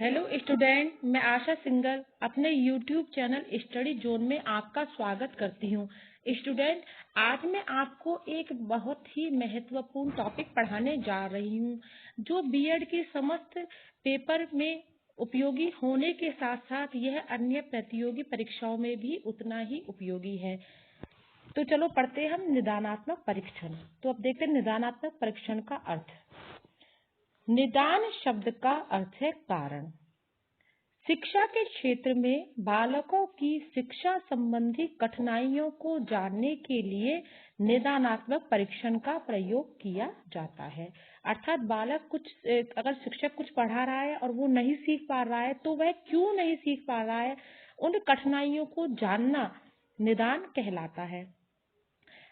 Hello student, मैं आशा single अपने YouTube channel study zone में आपका स्वागत करती हूँ। स्टूडेंट, आज मैं आपको एक बहुत ही महत्वपूर्ण टॉपिक पढ़ाने जा रही हूँ जो बीएड के समस्त पेपर में उपयोगी होने के साथ साथ यह अन्य प्रतियोगी परीक्षाओं में भी उतना ही उपयोगी है। तो चलो पढ़ते हैं हम निदानात्मक परीक्षण। तो अब देखते हैं निदानात्मक परीक्षण का अर्थ। निदान शब्द का अर्थ है कारण। शिक्षा के क्षेत्र में बालकों की शिक्षा संबंधी कठिनाइयों को जानने के लिए निदानात्मक परीक्षण का प्रयोग किया जाता है। अर्थात बालक अगर शिक्षक कुछ पढ़ा रहा है और वो नहीं सीख पा रहा है तो वह क्यों नहीं सीख पा रहा है, उन कठिनाइयों को जानना निदान कहलाता है।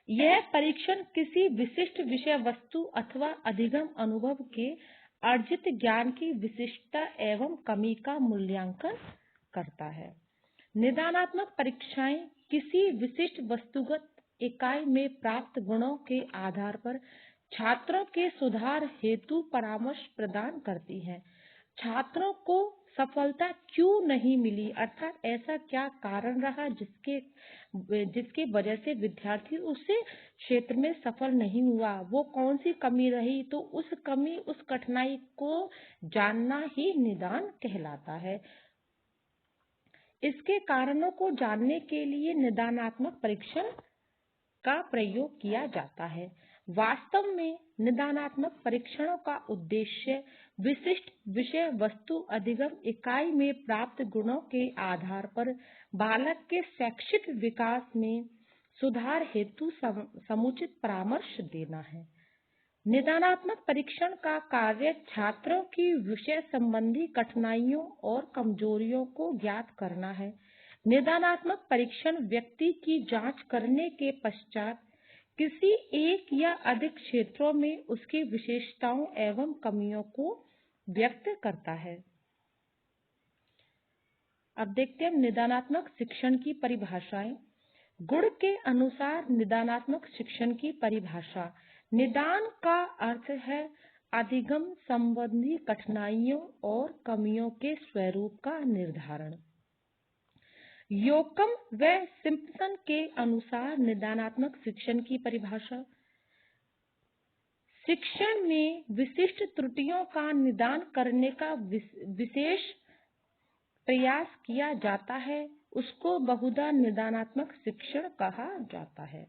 यह परीक्षण किसी विशिष्ट विषय वस्तु अथवा अधिगम अनुभव के अर्जित ज्ञान की विशिष्टता एवं कमी का मूल्यांकन करता है। निदानात्मक परीक्षाएं किसी विशिष्ट वस्तुगत इकाई में प्राप्त गुणों के आधार पर छात्रों के सुधार हेतु परामर्श प्रदान करती हैं। छात्रों को सफलता क्यों नहीं मिली, अर्थात ऐसा क्या कारण रहा जिसके वजह से विद्यार्थी उसे क्षेत्र में सफल नहीं हुआ, वो कौन सी कमी रही, तो उस कमी उस कठिनाई को जानना ही निदान कहलाता है। इसके कारणों को जानने के लिए निदानात्मक परीक्षण का प्रयोग किया जाता है। वास्तव में निदानात्मक परीक्षणों का उद्देश्य विशिष्ट विषय वस्तु अधिगम इकाई में प्राप्त गुणों के आधार पर बालक के शैक्षिक विकास में सुधार हेतु समुचित परामर्श देना है। निदानात्मक परीक्षण का कार्य छात्रों की विषय संबंधी कठिनाइयों और कमजोरियों को ज्ञात करना है। निदानात्मक परीक्षण व्यक्ति की जांच करने के पश्चात किसी एक या अधिक क्षेत्रों में उसकी विशेषताओं एवं कमियों को व्यक्त करता है। अब देखते हैं निदानात्मक शिक्षण की परिभाषाएं। गुण के अनुसार निदानात्मक शिक्षण की परिभाषा। निदान का अर्थ है अधिगम संबंधी कठिनाइयों और कमियों के स्वरूप का निर्धारण। योकम व सिम्पसन के अनुसार निदानात्मक शिक्षण की परिभाषा। शिक्षण में विशिष्ट त्रुटियों का निदान करने का विशेष प्रयास किया जाता है, उसको बहुधा निदानात्मक शिक्षण कहा जाता है।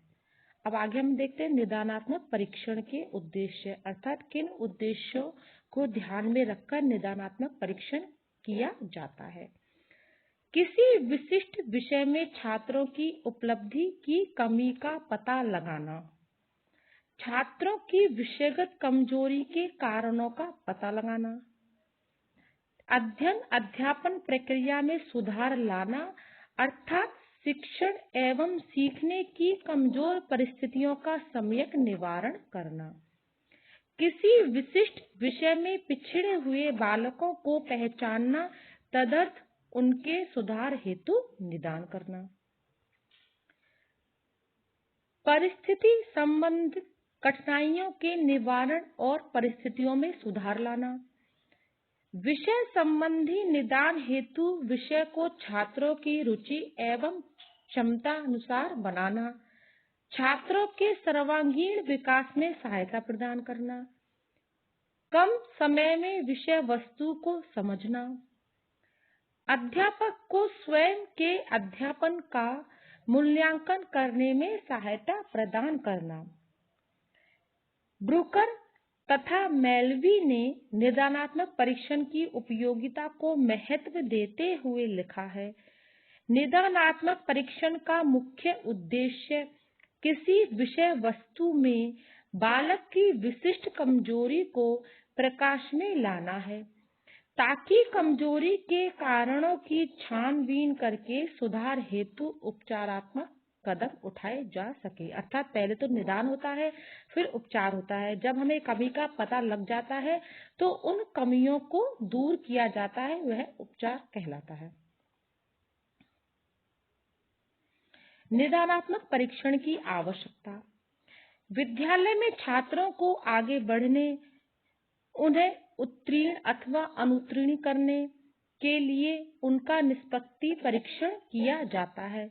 अब आगे हम देखते हैं निदानात्मक परीक्षण के उद्देश्य, अर्थात किन उद्देश्यों को ध्यान में रखकर निदानात्मक परीक्षण किया जाता है। किसी विशिष्ट विषय में छात्रों की उपलब्धि की कमी का पता लगाना, छात्रों की विषयगत कमजोरी के कारणों का पता लगाना, अध्ययन अध्यापन प्रक्रिया में सुधार लाना, अर्थात शिक्षण एवं सीखने की कमजोर परिस्थितियों का सम्यक निवारण करना, किसी विशिष्ट विषय में पिछड़े हुए बालकों को पहचानना, तदर्थ उनके सुधार हेतु निदान करना, परिस्थिति संबंधित कठिनाइयों के निवारण और परिस्थितियों में सुधार लाना, विषय संबंधी निदान हेतु विषय को छात्रों की रुचि एवं क्षमता अनुसार बनाना, छात्रों के सर्वांगीण विकास में सहायता प्रदान करना, कम समय में विषय वस्तु को समझना, अध्यापक को स्वयं के अध्यापन का मूल्यांकन करने में सहायता प्रदान करना। ब्रूकर तथा मेलवी ने निदानात्मक परीक्षण की उपयोगिता को महत्व देते हुए लिखा है, निदानात्मक परीक्षण का मुख्य उद्देश्य किसी विषय वस्तु में बालक की विशिष्ट कमजोरी को प्रकाश में लाना है, ताकि कमजोरी के कारणों की छानबीन करके सुधार हेतु उपचारात्मक कदम उठाए जा सके। अर्थात पहले तो निदान होता है, फिर उपचार होता है। जब हमें कमी का पता लग जाता है तो उन कमियों को दूर किया जाता है, वह उपचार कहलाता है। निदानात्मक परीक्षण की आवश्यकता। विद्यालय में छात्रों को आगे बढ़ने, उन्हें उत्तीर्ण अथवा अनुत्तीर्ण करने, के लिए उनका निष्पत्ति परीक्षण किया जाता है,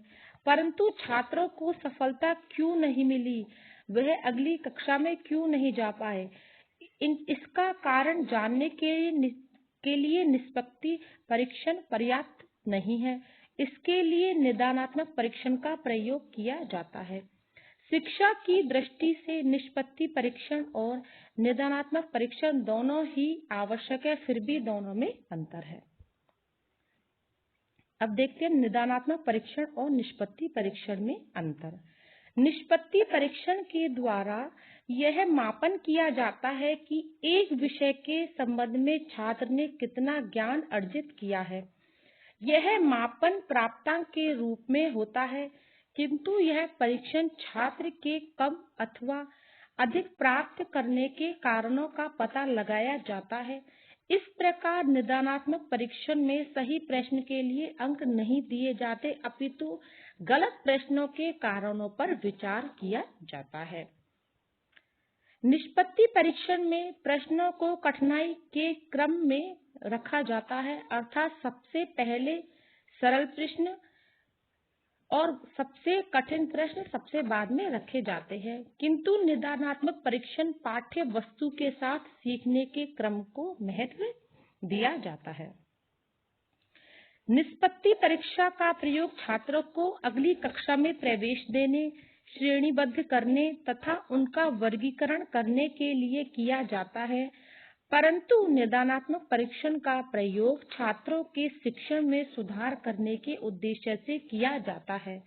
परंतु छात्रों को सफलता क्यों नहीं मिली, वह अगली कक्षा में क्यों नहीं जा पाए, इसका कारण जानने के लिए निष्पत्ति परीक्षण पर्याप्त नहीं है। इसके लिए निदानात्मक परीक्षण का प्रयोग किया जाता है। शिक्षा की दृष्टि से निष्पत्ति परीक्षण और निदानात्मक परीक्षण दोनों ही आवश्यक है, फिर भी दोनों में अंतर है। अब देखते हैं निदानात्मक परीक्षण और निष्पत्ति परीक्षण में अंतर। निष्पत्ति परीक्षण के द्वारा यह मापन किया जाता है कि एक विषय के संबंध में छात्र ने कितना ज्ञान अर्जित किया है। यह मापन प्राप्तांक के रूप में होता है, किंतु यह परीक्षण छात्र के कम अथवा अधिक प्राप्त करने के कारणों का पता लगाया जाता है। इस प्रकार निदानात्मक परीक्षण में सही प्रश्न के लिए अंक नहीं दिए जाते, अपितु गलत प्रश्नों के कारणों पर विचार किया जाता है। निष्पत्ति परीक्षण में प्रश्नों को कठिनाई के क्रम में रखा जाता है, अर्थात सबसे पहले सरल प्रश्न और सबसे कठिन प्रश्न सबसे बाद में रखे जाते हैं, किंतु निदानात्मक परीक्षण पाठ्य वस्तु के साथ सीखने के क्रम को महत्व दिया जाता है। निष्पत्ति परीक्षा का प्रयोग छात्रों को अगली कक्षा में प्रवेश देने, श्रेणीबद्ध करने तथा उनका वर्गीकरण करने के लिए किया जाता है, परंतु निदानात्मक परीक्षण का प्रयोग छात्रों के शिक्षण में सुधार करने के उद्देश्य से किया जाता है।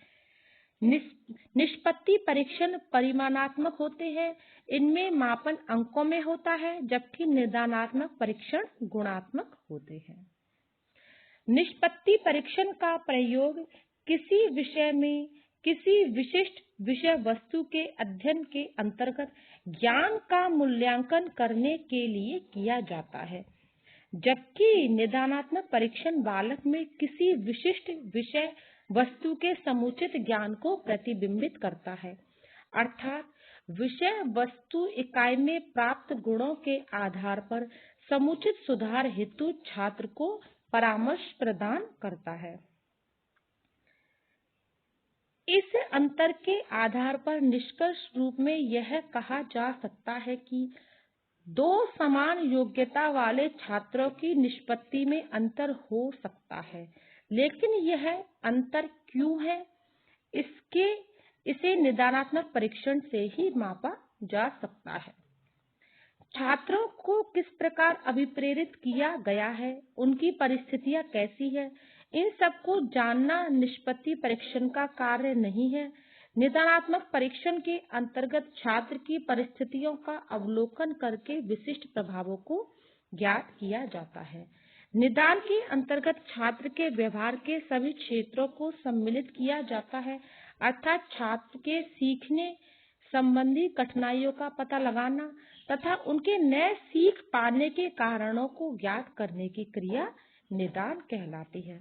निष्पत्ति परीक्षण परिमाणात्मक होते हैं, इनमें मापन अंकों में होता है, जबकि निदानात्मक परीक्षण गुणात्मक होते हैं। निष्पत्ति परीक्षण का प्रयोग किसी विषय में किसी विशिष्ट विषय वस्तु के अध्ययन के अंतर्गत ज्ञान का मूल्यांकन करने के लिए किया जाता है, जबकि निदानात्मक परीक्षण बालक में किसी विशिष्ट विषय वस्तु के समुचित ज्ञान को प्रतिबिंबित करता है, अर्थात विषय वस्तु इकाई में प्राप्त गुणों के आधार पर समुचित सुधार हेतु छात्र को परामर्श प्रदान करता है। इस अंतर के आधार पर निष्कर्ष रूप में यह कहा जा सकता है कि दो समान योग्यता वाले छात्रों की निष्पत्ति में अंतर हो सकता है, लेकिन यह अंतर क्यों है, इसे निदानात्मक परीक्षण से ही मापा जा सकता है। छात्रों को किस प्रकार अभिप्रेरित किया गया है, उनकी परिस्थितियां कैसी है, इन सबको जानना निष्पत्ति परीक्षण का कार्य नहीं है। निदानात्मक परीक्षण के अंतर्गत छात्र की परिस्थितियों का अवलोकन करके विशिष्ट प्रभावों को ज्ञात किया जाता है। निदान के अंतर्गत छात्र के व्यवहार के सभी क्षेत्रों को सम्मिलित किया जाता है, अर्थात छात्र के सीखने संबंधी कठिनाइयों का पता लगाना तथा उनके नए सीख पाने के कारणों को ज्ञात करने की क्रिया निदान कहलाती है।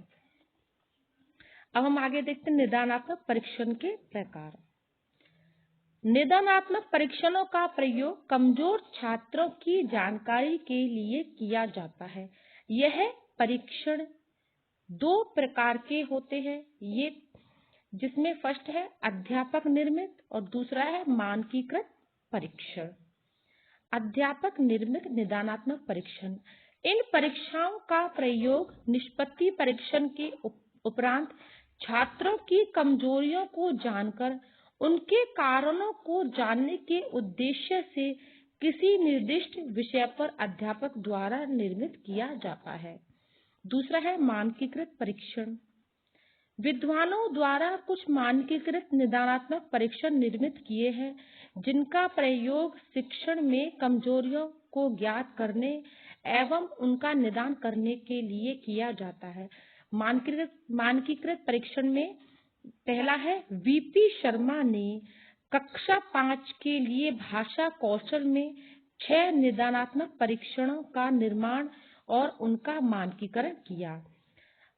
अब हम आगे देखते हैं निदानात्मक परीक्षण के प्रकार। निदानात्मक परीक्षणों का प्रयोग कमजोर छात्रों की जानकारी के लिए किया जाता है। यह परीक्षण दो प्रकार के होते हैं, ये जिसमें फर्स्ट है अध्यापक निर्मित और दूसरा है मानकीकृत परीक्षण। अध्यापक निर्मित निदानात्मक परीक्षण, इन परीक्षाओं का प्रयोग निष्पत्ति परीक्षण के उपरांत छात्रों की कमजोरियों को जानकर उनके कारणों को जानने के उद्देश्य से किसी निर्दिष्ट विषय पर अध्यापक द्वारा निर्मित किया जाता है। दूसरा है मानकीकृत परीक्षण। विद्वानों द्वारा कुछ मानकीकृत निदानात्मक परीक्षण निर्मित किए हैं, जिनका प्रयोग शिक्षण में कमजोरियों को ज्ञात करने एवं उनका निदान करने के लिए किया जाता है। मानकीकृत परीक्षण में पहला है वीपी शर्मा ने कक्षा 5 के लिए भाषा कौशल में 6 निदानात्मक परीक्षणों का निर्माण और उनका मानकीकरण किया।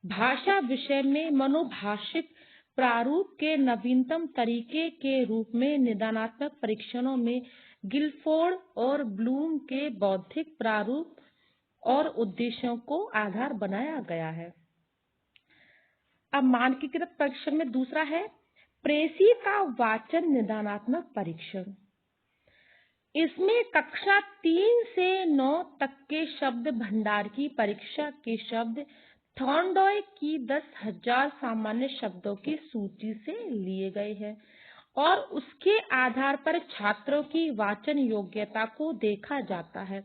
भाषा विषय में मनोभाषिक प्रारूप के नवीनतम तरीके के रूप में निदानात्मक परीक्षणों में गिलफोर्ड और ब्लूम के बौद्धिक प्रारूप और उद्देश्यों को आधार बनाया गया है। अब मानकीकृत परीक्षण में दूसरा है प्रेसी का वाचन निदानात्मक परीक्षण। इसमें कक्षा 3 से 9 तक के शब्द भंडार की परीक्षा के शब्द थॉर्नडॉय की 10,000 सामान्य शब्दों की सूची से लिए गए हैं और उसके आधार पर छात्रों की वाचन योग्यता को देखा जाता है,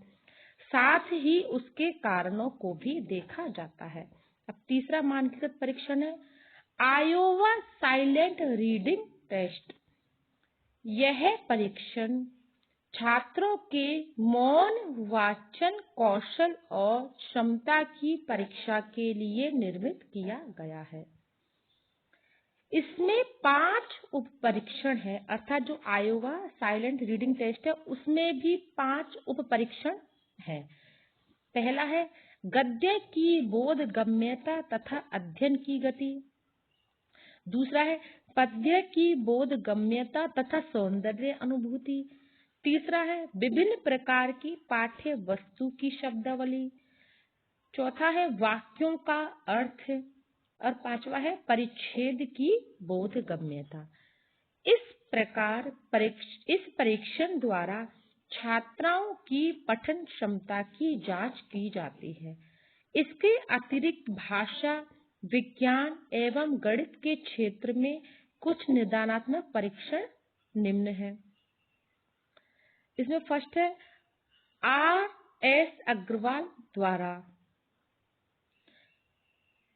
साथ ही उसके कारणों को भी देखा जाता है। अब तीसरा मानकीकृत परीक्षण है आयोवा साइलेंट रीडिंग टेस्ट। यह परीक्षण छात्रों के मौन वाचन कौशल और क्षमता की परीक्षा के लिए निर्मित किया गया है। इसमें 5 उप परीक्षण है, अर्थात जो आयोवा साइलेंट रीडिंग टेस्ट है उसमें भी 5 उप परीक्षण है। पहला है गद्य की बोधगम्यता तथा अध्ययन की गति। दूसरा है पद्य की बोधगम्यता तथा सौंदर्य अनुभूति। तीसरा है विभिन्न प्रकार की पाठ्य वस्तु की शब्दावली। चौथा है वाक्यों का अर्थ और पांचवा है परिच्छेद की बोधगम्यता। इस प्रकार इस परीक्षण द्वारा छात्राओं की पठन क्षमता की जांच की जाती है। इसके अतिरिक्त भाषा, विज्ञान एवं गणित के क्षेत्र में कुछ निदानात्मक परीक्षण निम्न है। इसमें फर्स्ट है R.S. अग्रवाल द्वारा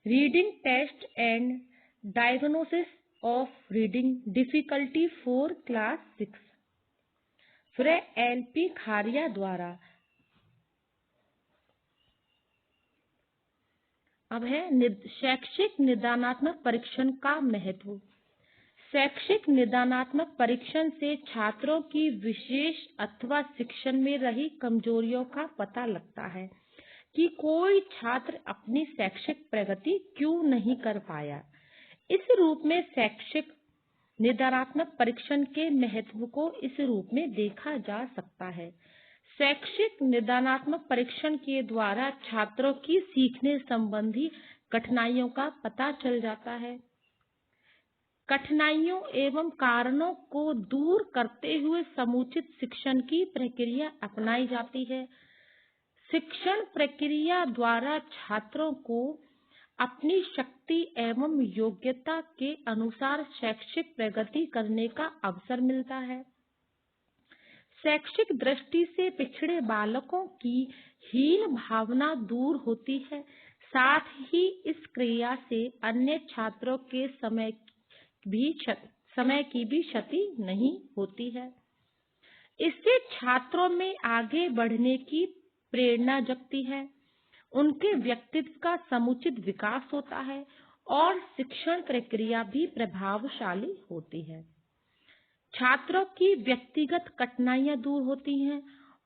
reading test and diagnosis of reading difficulty for class 6। फिर L.P. खारिया द्वारा। अब है शैक्षिक निदानात्मक परीक्षण का महत्व। शैक्षिक निदानात्मक परीक्षण से छात्रों की विशेष अथवा शिक्षण में रही कमजोरियों का पता लगता है कि कोई छात्र अपनी शैक्षिक प्रगति क्यों नहीं कर पाया। इस रूप में शैक्षिक निदानात्मक परीक्षण के महत्व को इस रूप में देखा जा सकता है। शैक्षिक निदानात्मक परीक्षण के द्वारा छात्रों की सीखने संबंधी कठिनाइयों का पता चल जाता है। कठिनाइयों एवं कारणों को दूर करते हुए समुचित शिक्षण की प्रक्रिया अपनाई जाती है। शिक्षण प्रक्रिया द्वारा छात्रों को अपनी शक्ति एवं योग्यता के अनुसार शैक्षिक प्रगति करने का अवसर मिलता है। शैक्षिक दृष्टि से पिछड़े बालकों की हीन भावना दूर होती है, साथ ही इस क्रिया से अन्य छात्रों के समय की भी क्षति नहीं होती है। इससे छात्रों में आगे बढ़ने की प्रेरणा जगती है, उनके व्यक्तित्व का समुचित विकास होता है और शिक्षण प्रक्रिया भी प्रभावशाली होती है। छात्रों की व्यक्तिगत कठिनाइयां दूर होती हैं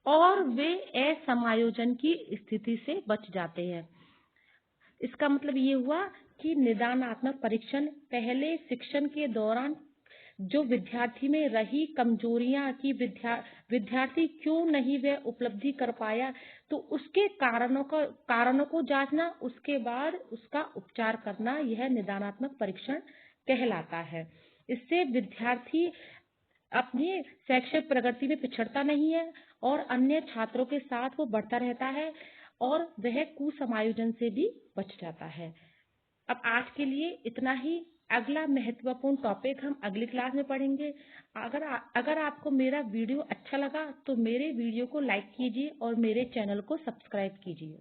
और वे असमायोजन की स्थिति से बच जाते हैं। इसका मतलब ये हुआ कि निदानात्मक परीक्षण पहले शिक्षण के दौरान जो विद्यार्थी में रही कमजोरियां कि विद्यार्थी क्यों नहीं वह उपलब्धि कर पाया, तो उसके कारणों को जांचना, उसके बाद उसका उपचार करना, यह निदानात्मक परीक्षण कहलाता है। इससे विद्यार्थी अपनी शैक्षिक प्रगति में पिछड़ता नहीं है और अन्य छात्रों के साथ वो बढ़ता रहता है और वह कुसमायोजन से भी बच जाता है। अब आज के लिए इतना ही। अगला महत्वपूर्ण टॉपिक हम अगली क्लास में पढ़ेंगे। अगर आपको मेरा वीडियो अच्छा लगा तो मेरे वीडियो को लाइक कीजिए और मेरे चैनल को सब्सक्राइब कीजिए।